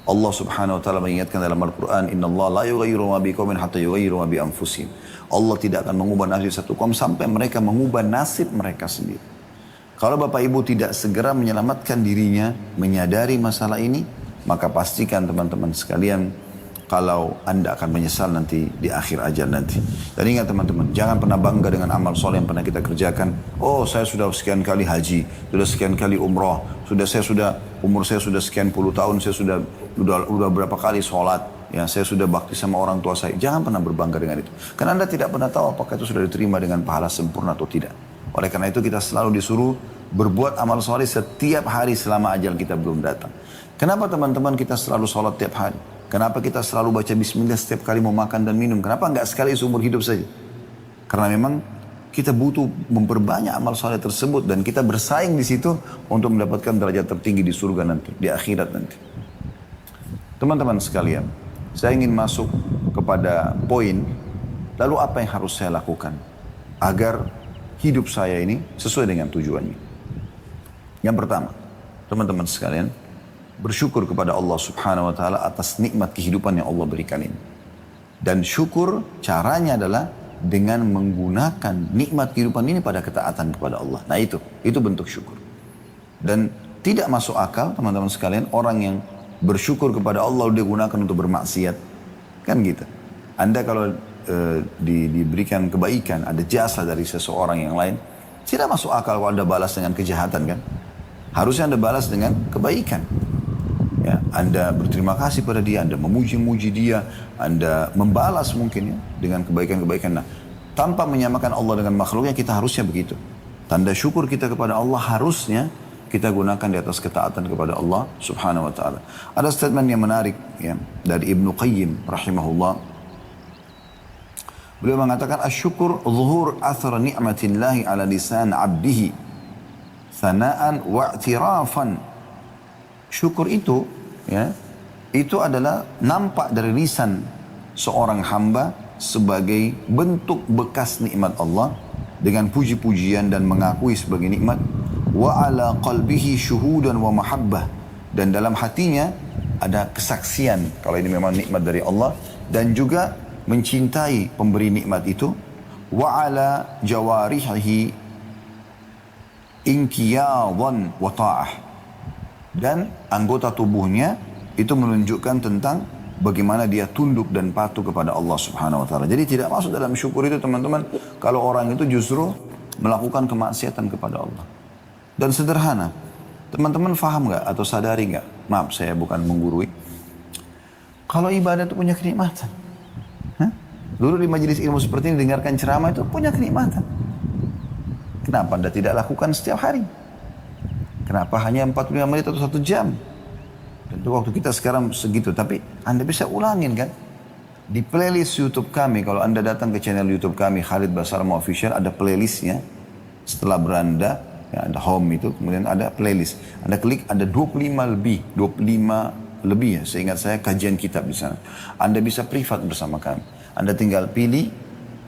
Allah Subhanahu wa taala mengingatkan dalam Al-Qur'an, "Innallaha la yughayyiru ma biqaumin hatta yughayyiru ma bi anfusihim." Allah tidak akan mengubah nasib satu kaum sampai mereka mengubah nasib mereka sendiri. Kalau Bapak Ibu tidak segera menyelamatkan dirinya, menyadari masalah ini, maka pastikan teman-teman sekalian, kalau Anda akan menyesal nanti di akhir ajal nanti. Dan ingat teman-teman, jangan pernah bangga dengan amal soleh yang pernah kita kerjakan. Oh, saya sudah sekian kali haji, sudah sekian kali umrah, umur saya sudah sekian puluh tahun, saya sudah berapa kali sholat, ya saya sudah bakti sama orang tua saya. Jangan pernah berbangga dengan itu. Karena Anda tidak pernah tahu apakah itu sudah diterima dengan pahala sempurna atau tidak. Oleh karena itu kita selalu disuruh berbuat amal soleh setiap hari selama ajal kita belum datang. Kenapa teman-teman kita selalu sholat tiap hari? Kenapa kita selalu baca bismillah setiap kali mau makan dan minum? Kenapa enggak sekali seumur hidup saja? Karena memang kita butuh memperbanyak amal soleh tersebut, dan kita bersaing di situ untuk mendapatkan derajat tertinggi di surga nanti, di akhirat nanti. Teman-teman sekalian, saya ingin masuk kepada poin, lalu apa yang harus saya lakukan agar hidup saya ini sesuai dengan tujuannya. Yang pertama, teman-teman sekalian, bersyukur kepada Allah Subhanahu wa taala atas nikmat kehidupan yang Allah berikan ini. Dan syukur caranya adalah dengan menggunakan nikmat kehidupan ini pada ketaatan kepada Allah. Nah itu bentuk syukur. Dan tidak masuk akal teman-teman sekalian, orang yang bersyukur kepada Allah dia gunakan untuk bermaksiat. Kan gitu. Anda kalau diberikan kebaikan, ada jasa dari seseorang yang lain, tidak masuk akal kalau Anda balas dengan kejahatan kan. Harusnya Anda balas dengan kebaikan. Ya, Anda berterima kasih pada dia, Anda memuji-muji dia, Anda membalas mungkin ya dengan kebaikan-kebaikan. Nah, tanpa menyamakan Allah dengan makhluknya, kita harusnya begitu. Tanda syukur kita kepada Allah harusnya kita gunakan di atas ketaatan kepada Allah Subhanahu wa taala. Ada statement yang menarik ya dari Ibnu Qayyim rahimahullah. Beliau mengatakan asyukur zuhur athar ni'matillahi ala lisan 'abdihi sana'an wa i'tirafan. Syukur itu ya, itu adalah nampak dari lisan seorang hamba sebagai bentuk bekas nikmat Allah dengan puji-pujian dan mengakui sebagai nikmat, wa ala qalbihi syuhudan wa mahabbah, dan dalam hatinya ada kesaksian kalau ini memang nikmat dari Allah, dan juga mencintai pemberi nikmat itu, wa ala jawarihi inqiyadan wa ta'ah, dan anggota tubuhnya itu menunjukkan tentang bagaimana dia tunduk dan patuh kepada Allah Subhanahu wa taala. Jadi tidak masuk dalam syukur itu teman-teman kalau orang itu justru melakukan kemaksiatan kepada Allah. Dan sederhana, teman-teman faham nggak atau sadari nggak? Maaf, saya bukan menggurui. Kalau ibadah itu punya kenikmatan. Dulu di majelis ilmu seperti ini dengarkan ceramah itu punya kenikmatan. Kenapa Anda tidak lakukan setiap hari? Kenapa hanya 45 menit atau 1 jam? Tentu waktu kita sekarang segitu, tapi Anda bisa ulangin kan? Di playlist YouTube kami, kalau Anda datang ke channel YouTube kami, Khalid Basarma Official, ada playlistnya. Setelah beranda, ya, ada home itu, kemudian ada playlist. Anda klik, ada 25 lebih ya, seingat saya kajian kitab di sana. Anda bisa privat bersama kami. Anda tinggal pilih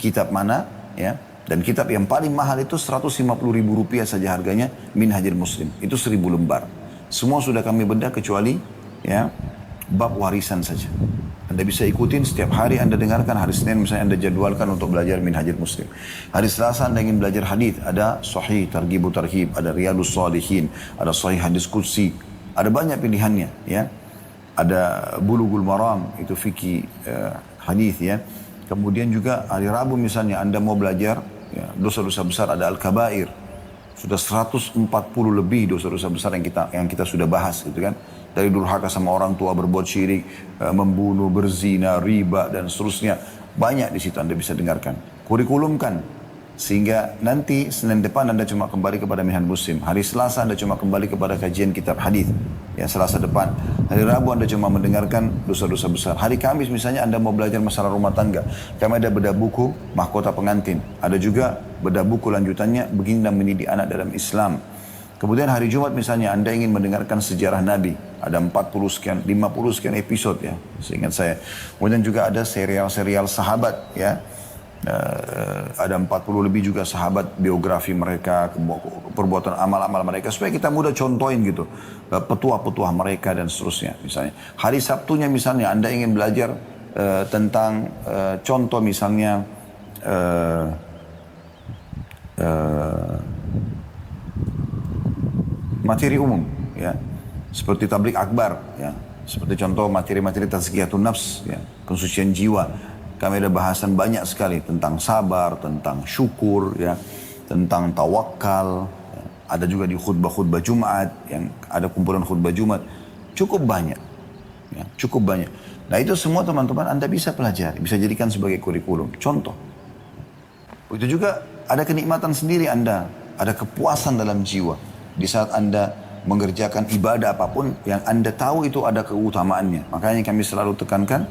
kitab mana, ya. Dan kitab yang paling mahal itu 150.000 rupiah saja harganya, Minhajul Muslim. Itu 1000 lembar. Semua sudah kami bedah kecuali ya bab warisan saja. Anda bisa ikutin setiap hari Anda dengarkan. Hari Senin misalnya Anda jadwalkan untuk belajar Minhajul Muslim. Hari Selasa Anda ingin belajar hadis, ada Sahih Targhib Tarhib, ada Riyadhus Shalihin, ada Sahih Hadis Qudsi. Ada banyak pilihannya ya. Ada Bulughul Maram, itu fikih hadis ya. Kemudian juga hari Rabu misalnya Anda mau belajar ya, dosa-dosa besar, ada Al-Kabair. Sudah 140 lebih dosa-dosa besar yang kita sudah bahas gitu kan. Dari durhaka sama orang tua, berbuat syirik, membunuh, berzina, riba dan seterusnya. Banyak di situ Anda bisa dengarkan. Kurikulumkan sehingga nanti Senin depan Anda cuma kembali kepada Minhajul Muslim. Hari Selasa Anda cuma kembali kepada kajian kitab hadis. Ya, Selasa depan. Hari Rabu Anda cuma mendengarkan dosa-dosa besar. Hari Kamis misalnya Anda mau belajar masalah rumah tangga. Kami ada bedah buku mahkota pengantin. Ada juga bedah buku lanjutannya Baginda mendidik anak dalam Islam. Kemudian hari Jumat misalnya Anda ingin mendengarkan sejarah Nabi. Ada 40 sekian, 50 sekian episode ya, seingat saya. Kemudian juga ada serial-serial sahabat ya. Ada 40 lebih juga sahabat, biografi mereka, perbuatan amal-amal mereka, supaya kita mudah contohin gitu petuah-petuah mereka dan seterusnya. Misalnya hari Sabtunya misalnya Anda ingin belajar tentang contoh misalnya materi umum ya, seperti tablik akbar ya, seperti contoh materi-materi tazkiyatun nafs ya, kesucian jiwa. Kami ada bahasan banyak sekali tentang sabar, tentang syukur, ya, tentang tawakal. Ya. Ada juga di khutbah-khutbah Jumat, yang ada kumpulan khutbah Jumat. Cukup banyak. Ya, cukup banyak. Nah itu semua teman-teman Anda bisa pelajari, bisa jadikan sebagai kurikulum. Contoh. Itu juga ada kenikmatan sendiri Anda, ada kepuasan dalam jiwa. Di saat Anda mengerjakan ibadah apapun yang Anda tahu itu ada keutamaannya. Makanya kami selalu tekankan,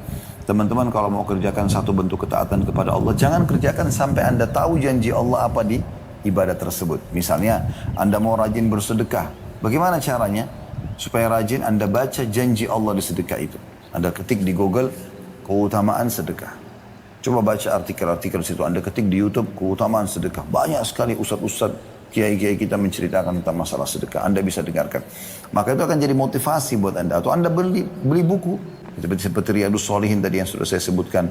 teman-teman kalau mau kerjakan satu bentuk ketaatan kepada Allah, jangan kerjakan sampai Anda tahu janji Allah apa di ibadah tersebut. Misalnya, Anda mau rajin bersedekah. Bagaimana caranya? Supaya rajin Anda baca janji Allah di sedekah itu. Anda ketik di Google, keutamaan sedekah. Coba baca artikel-artikel situ. Anda ketik di YouTube, keutamaan sedekah. Banyak sekali ustadz-ustadz, kiai-kiai kita menceritakan tentang masalah sedekah. Anda bisa dengarkan. Maka itu akan jadi motivasi buat Anda. Atau Anda beli buku. Seperti Riyadhus Shalihin tadi yang sudah saya sebutkan.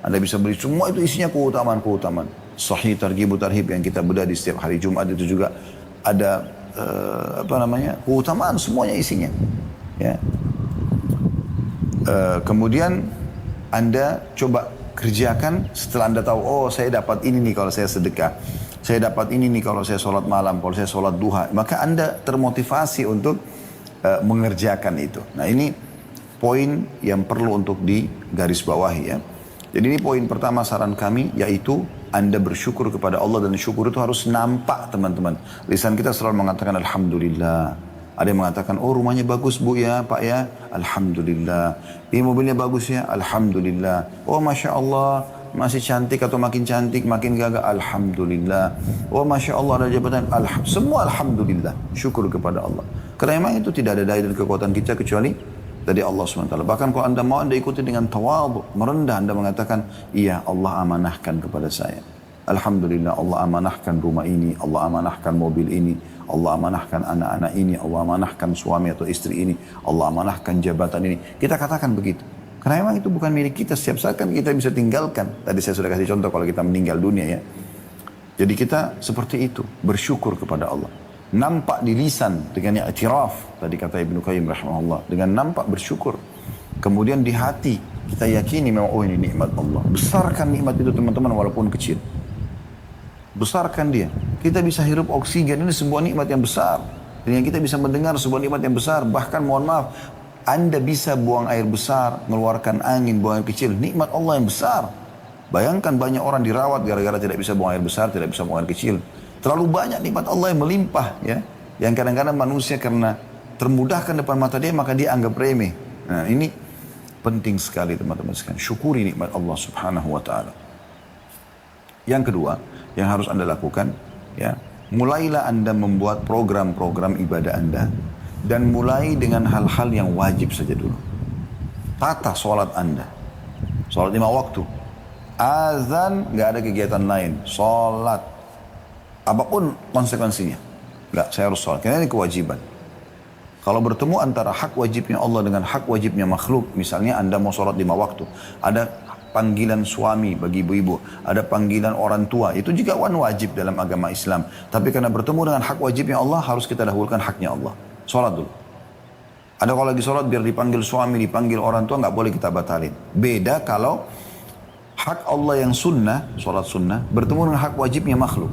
Anda bisa beli, semua itu isinya keutamaan-keutamaan. Sahih Targhib Tarhib yang kita bedah di setiap hari Jumat itu juga ada keutamaan semuanya isinya. Ya. Kemudian Anda coba kerjakan setelah Anda tahu, oh saya dapat ini nih kalau saya sedekah. Saya dapat ini nih kalau saya sholat malam, kalau saya sholat duha. Maka Anda termotivasi untuk mengerjakan itu. Nah ini poin yang perlu untuk digarisbawahi ya. Jadi ini poin pertama saran kami, yaitu Anda bersyukur kepada Allah, dan syukur itu harus nampak teman-teman. Lisan kita selalu mengatakan Alhamdulillah. Ada yang mengatakan, oh rumahnya bagus bu ya pak ya, Alhamdulillah. Ini mobilnya bagus ya, Alhamdulillah. Oh Masya Allah, masih cantik atau makin cantik, makin gagah, Alhamdulillah. Oh Masya Allah ada jabatan, semua Alhamdulillah. Syukur kepada Allah. Karena memang itu tidak ada daya dan kekuatan kita kecuali dari Allah SWT. Bahkan kalau Anda mau, Anda ikuti dengan tawadhu, merendah, Anda mengatakan, iya Allah amanahkan kepada saya. Alhamdulillah Allah amanahkan rumah ini, Allah amanahkan mobil ini, Allah amanahkan anak-anak ini, Allah amanahkan suami atau istri ini, Allah amanahkan jabatan ini. Kita katakan begitu. Karena memang itu bukan milik kita, setiap saat kan kita bisa tinggalkan. Tadi saya sudah kasih contoh kalau kita meninggal dunia ya. Jadi kita seperti itu, bersyukur kepada Allah. Nampak di lisan dengan i'tiraf, tadi kata Ibnu Qayyim rahimahullah, dengan nampak bersyukur. Kemudian di hati kita yakini memang oh ini nikmat Allah. Besarkan nikmat itu teman-teman walaupun kecil. Besarkan dia. Kita bisa hirup oksigen, ini sebuah nikmat yang besar. Dengan kita bisa mendengar sebuah nikmat yang besar. Bahkan mohon maaf, Anda bisa buang air besar, mengeluarkan angin, buang air kecil. Nikmat Allah yang besar. Bayangkan banyak orang dirawat gara-gara tidak bisa buang air besar, tidak bisa buang air kecil. Terlalu banyak nikmat Allah yang melimpah ya. Yang kadang-kadang manusia karena termudahkan depan mata dia maka dia anggap remeh. Nah ini penting sekali teman-teman sekalian. Syukuri nikmat Allah subhanahu wa ta'ala. Yang kedua yang harus Anda lakukan ya. Mulailah Anda membuat program-program ibadah Anda. Dan mulai dengan hal-hal yang wajib saja dulu. Tata sholat Anda. Sholat 5 waktu. Azan gak ada kegiatan lain. Sholat. Apapun konsekuensinya. Enggak, saya harus sholat. Karena ini kewajiban. Kalau bertemu antara hak wajibnya Allah dengan hak wajibnya makhluk. Misalnya Anda mau sholat 5 waktu. Ada panggilan suami bagi ibu-ibu. Ada panggilan orang tua. Itu juga wajib dalam agama Islam. Tapi karena bertemu dengan hak wajibnya Allah, harus kita dahulukan haknya Allah. Sholat dulu. Ada kalau lagi sholat biar dipanggil suami, dipanggil orang tua, nggak boleh kita batalin. Beda kalau hak Allah yang sunnah, sholat sunnah, bertemu dengan hak wajibnya makhluk.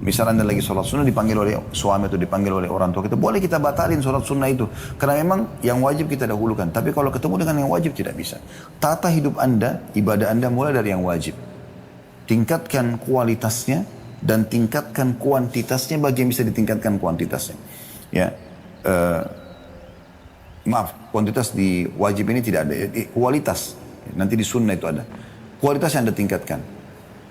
Misalnya Anda lagi sholat sunnah dipanggil oleh suami atau dipanggil oleh orang tua kita, boleh kita batalin sholat sunnah itu. Karena memang yang wajib kita dahulukan. Tapi kalau ketemu dengan yang wajib tidak bisa. Tata hidup Anda, ibadah Anda mulai dari yang wajib. Tingkatkan kualitasnya dan tingkatkan kuantitasnya bagi yang bisa ditingkatkan kuantitasnya. Ya, maaf, kuantitas di wajib ini tidak ada. Kualitas, nanti di sunnah itu ada. Kualitas yang Anda tingkatkan.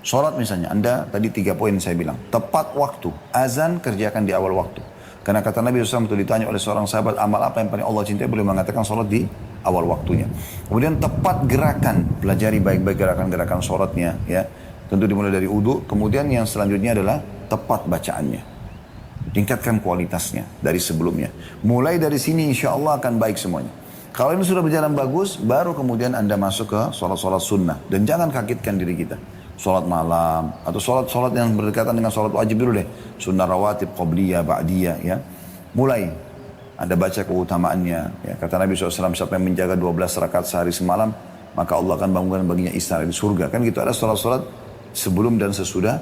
Sholat misalnya, Anda tadi 3 poin saya bilang. Tepat waktu, azan kerjakan di awal waktu. Karena kata Nabi SAW itu ditanya oleh seorang sahabat, amal apa yang paling Allah cintai? Beliau mengatakan sholat di awal waktunya. Kemudian tepat gerakan, pelajari baik-baik gerakan-gerakan sholatnya. Ya. Tentu dimulai dari wudu. Kemudian yang selanjutnya adalah tepat bacaannya. Tingkatkan kualitasnya dari sebelumnya. Mulai dari sini insya Allah akan baik semuanya. Kalau ini sudah berjalan bagus, baru kemudian Anda masuk ke sholat-sholat sunnah. Dan jangan kagetkan diri kita. Sholat malam, atau sholat-sholat yang berdekatan dengan sholat wajib dulu deh. Sunnah rawatib, qobliyah, ba'diyah ya. Mulai. Anda baca keutamaannya. Ya. Kata Nabi SAW, siapa yang menjaga 12 rakaat sehari semalam, maka Allah akan bangunkan baginya istana di surga. Kan gitu, ada sholat-sholat sebelum dan sesudah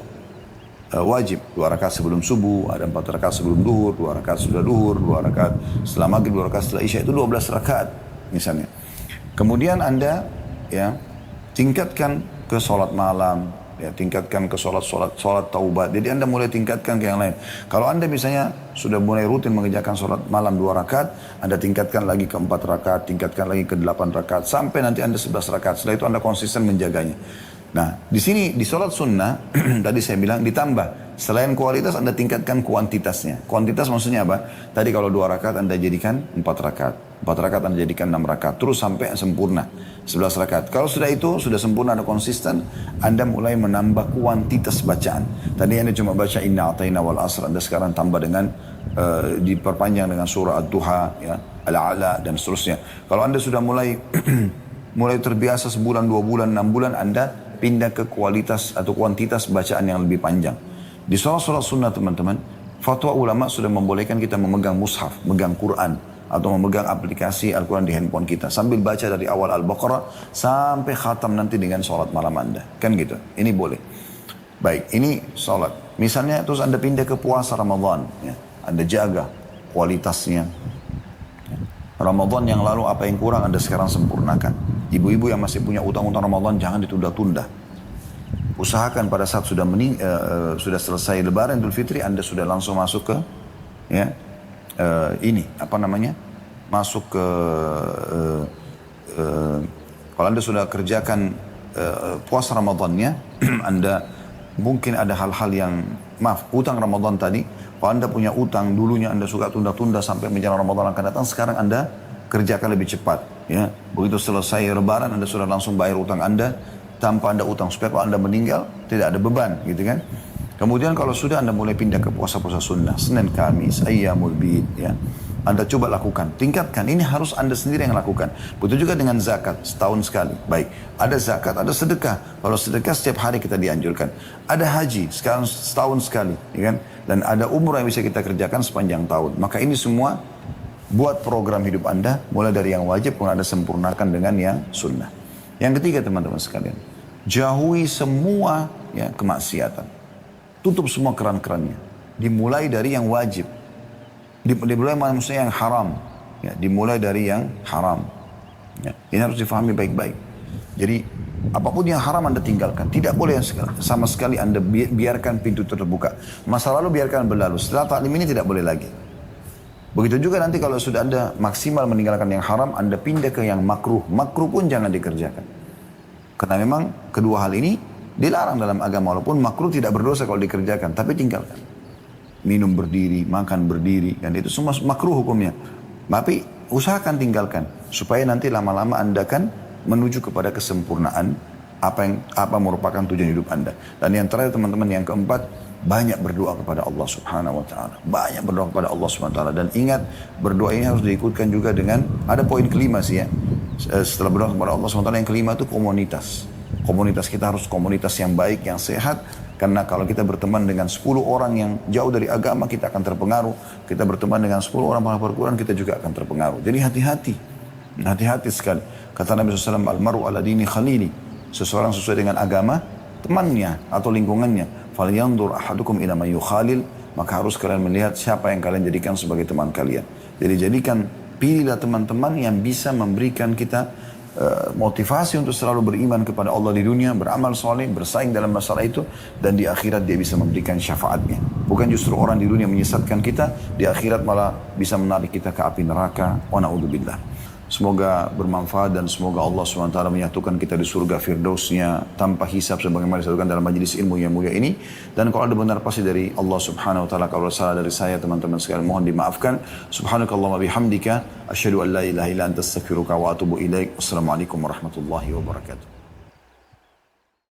wajib. 2 rakaat sebelum subuh, ada 4 rakaat sebelum duhur, 2 rakaat sudah duhur, 2 rakaat setelah maghrib, 2 rakaat setelah isya, itu 12 rakaat misalnya. Kemudian Anda ya tingkatkan ke sholat malam, ya, tingkatkan ke sholat taubat. Jadi Anda mulai tingkatkan ke yang lain. Kalau Anda misalnya sudah mulai rutin mengerjakan sholat malam 2 rakaat, Anda tingkatkan lagi ke 4 rakaat, tingkatkan lagi ke 8 rakaat, sampai nanti Anda 11 rakaat. Setelah itu Anda konsisten menjaganya. Nah, di sini di sholat sunnah, tadi saya bilang ditambah. Selain kualitas, Anda tingkatkan kuantitasnya. Kuantitas maksudnya apa? Tadi kalau 2 rakaat Anda jadikan 4 rakaat. 4 rakaat Anda jadikan 6 rakaat. Terus sampai sempurna. 11 rakaat. Kalau sudah itu, sudah sempurna, Anda konsisten, Anda mulai menambah kuantitas bacaan. Tadi Anda cuma baca inna atayna wal asr. Anda sekarang tambah dengan, diperpanjang dengan surah ad-duha, ya, al-a'la, dan seterusnya. Kalau Anda sudah mulai mulai terbiasa sebulan, 2 bulan, 6 bulan, Anda pindah ke kualitas atau kuantitas bacaan yang lebih panjang. Di sholat-sholat sunnah teman-teman, fatwa ulama sudah membolehkan kita memegang mushaf, memegang Quran, atau memegang aplikasi Al-Quran di handphone kita. Sambil baca dari awal Al-Baqarah sampai khatam nanti dengan sholat malam Anda. Kan gitu, ini boleh. Baik, ini sholat. Misalnya terus Anda pindah ke puasa Ramadan. Ya. Anda jaga kualitasnya, Ramadan yang lalu apa yang kurang Anda sekarang sempurnakan. Ibu-ibu yang masih punya utang-utang Ramadan jangan ditunda-tunda. Usahakan pada saat sudah selesai Lebaran Idul Fitri Anda sudah langsung masuk ke masuk ke kalau Anda sudah kerjakan puasa Ramadannya, Anda mungkin ada hal-hal yang, utang Ramadan tadi, kalau Anda punya utang dulunya Anda suka tunda-tunda sampai menjelang Ramadan akan datang, sekarang Anda kerjakan lebih cepat. Ya. Begitu selesai Lebaran Anda sudah langsung bayar utang Anda, tanpa Anda utang, supaya kalau Anda meninggal tidak ada beban, gitu kan. Kemudian kalau sudah Anda mulai pindah ke puasa-puasa sunnah, Senin, Kamis, Ayyamul Bid, ya. Anda coba lakukan, tingkatkan. Ini harus Anda sendiri yang lakukan. Begitu juga dengan zakat, setahun sekali. Baik, ada zakat, ada sedekah. Kalau sedekah setiap hari kita dianjurkan. Ada haji, sekarang setahun sekali. Ya kan? Dan ada umrah yang bisa kita kerjakan sepanjang tahun. Maka ini semua buat program hidup Anda, mulai dari yang wajib, pun Anda sempurnakan dengan yang sunnah. Yang ketiga teman-teman sekalian, jauhi semua kemaksiatan. Tutup semua keran-kerannya. Dimulai dari yang wajib. Dimulai maksudnya yang haram. Ya, dimulai dari yang haram. Ya, ini harus difahami baik-baik. Jadi apapun yang haram Anda tinggalkan. Tidak boleh sama sekali Anda biarkan pintu terbuka. Masa lalu biarkan berlalu. Setelah taklim ini tidak boleh lagi. Begitu juga nanti kalau sudah Anda maksimal meninggalkan yang haram, Anda pindah ke yang makruh. Makruh pun jangan dikerjakan. Karena memang kedua hal ini dilarang dalam agama. Walaupun makruh tidak berdosa kalau dikerjakan. Tapi tinggalkan. Minum berdiri, makan berdiri, dan itu semua makruh hukumnya. Tapi usahakan tinggalkan, supaya nanti lama-lama Anda kan menuju kepada kesempurnaan apa merupakan tujuan hidup Anda. Dan yang terakhir teman-teman, yang keempat, banyak berdoa kepada Allah Subhanahu Wa Taala. Banyak berdoa kepada Allah Subhanahu Wa Taala. Dan ingat, berdoa ini harus diikutkan juga dengan, ada poin kelima sih ya. Setelah berdoa kepada Allah Subhanahu Wa Taala, yang kelima itu komunitas. Komunitas kita harus komunitas yang baik, yang sehat. Karena kalau kita berteman dengan 10 orang yang jauh dari agama, kita akan terpengaruh. Kita berteman dengan 10 orang penghafal Quran, kita juga akan terpengaruh. Jadi hati-hati. Hati-hati sekali. Kata Nabi SAW, Al-maru ala dini khalili. Seseorang sesuai dengan agama, temannya atau lingkungannya. Falyandur ahadukum ila man yukhalil. Maka harus kalian melihat siapa yang kalian jadikan sebagai teman kalian. Jadi pilihlah teman-teman yang bisa memberikan kita motivasi untuk selalu beriman kepada Allah di dunia, beramal soleh, bersaing dalam masalah itu, dan di akhirat dia bisa memberikan syafaatnya. Bukan justru orang di dunia menyesatkan kita, di akhirat malah bisa menarik kita ke api neraka. Wa na'udzubillah. Semoga bermanfaat dan semoga Allah SWT menyatukan kita di surga Firdausnya tanpa hisab sebagaimana disatukan dalam majelis ilmu yang mulia ini. Dan kalau ada benar pasti dari Allah Subhanahu wa taala, kalau salah dari saya teman-teman sekalian mohon dimaafkan. Subhanakallahumma bihamdika asyhadu an la ilaha illa anta astaghfiruka wa atubu ilaik. Wassalamualaikum warahmatullahi wabarakatuh.